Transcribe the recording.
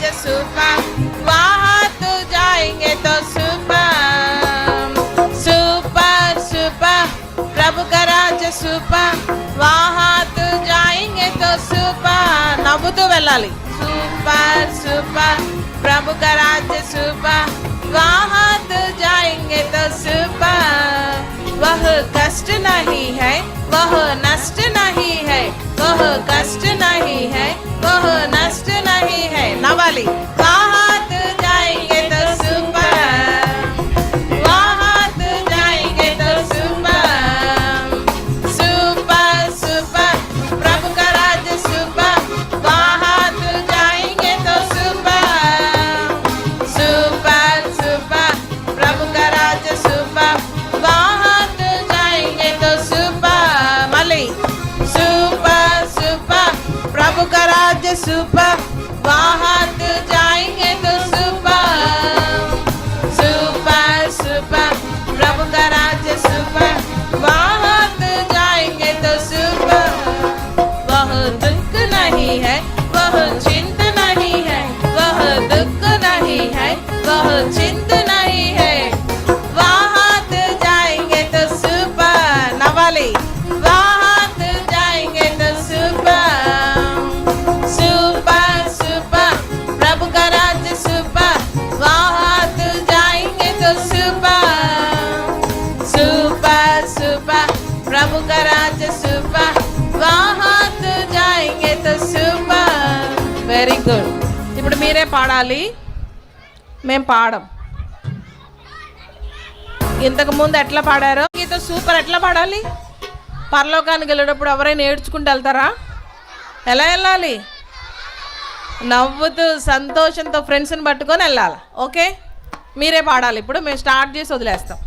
राज्य सुपर, वहाँ तो जाएंगे तो सुपर, सुपर सुपर प्रभु का राज्य सुपर, वहाँ तो जाएंगे तो सुपर. నవ్వుతూ వెళ్ళాలి. सुपर सुपर प्रभु का राज्य सुपर, वहाँ तो जाएंगे तो सुपर. वह कष्ट नहीं है, वह नष्ट नहीं है, वह कष्ट नहीं है, वह नष्ट नहीं है. नवाली. वहाँ तो जाएंगे तो सुपर, वहाँ तो जाएंगे तो सुपर, सुपर सुपर प्रभु का राज्य सुपर, वहाँ तो जाएंगे तो सुपर, सुपर सुपर प्रभु का राज्य सुपर, वहाँ तो जाएंगे तो सुपर. मली. सुपर सुपर प्रभु का राज्य सुपर, वहाँ तो जाएंगे तो सुपर, सुपर सुपर प्रभु का राज्य सुपर, वहाँ तो जाएंगे तो सुपर. वह दुख नहीं है, वह चिंता नहीं है, वह दुख नहीं है, वह चिंता नहीं है, वहाँ तो जाएंगे तो सुपर. नवाली. वहाँ तो जाएंगे तो सुपर, सुपर सुपर प्रभु का राज्य सुपर, वहाँ तो जाएंगे तो सुपर, सुपर सुपर प्रभु का राज्य सुपर, वहाँ तो जाएंगे तो सुपर. Very good. ఇప్పుడు మీరే పాడాలి, మేము పాడం. ఇంతకు ముందు ఎట్లా పాడారో గీత సూపర్ ఎట్లా పాడాలి? పరలోకానికి వెళ్ళేటప్పుడు ఎవరైనా ఏడ్చుకుంటూ వెళ్తారా? ఎలా వెళ్ళాలి? నవ్వుతూ సంతోషంతో ఫ్రెండ్స్ని పట్టుకొని వెళ్ళాలి. ఓకే, మీరే పాడాలి. ఇప్పుడు మేము స్టార్ట్ చేసి వదిలేస్తాం.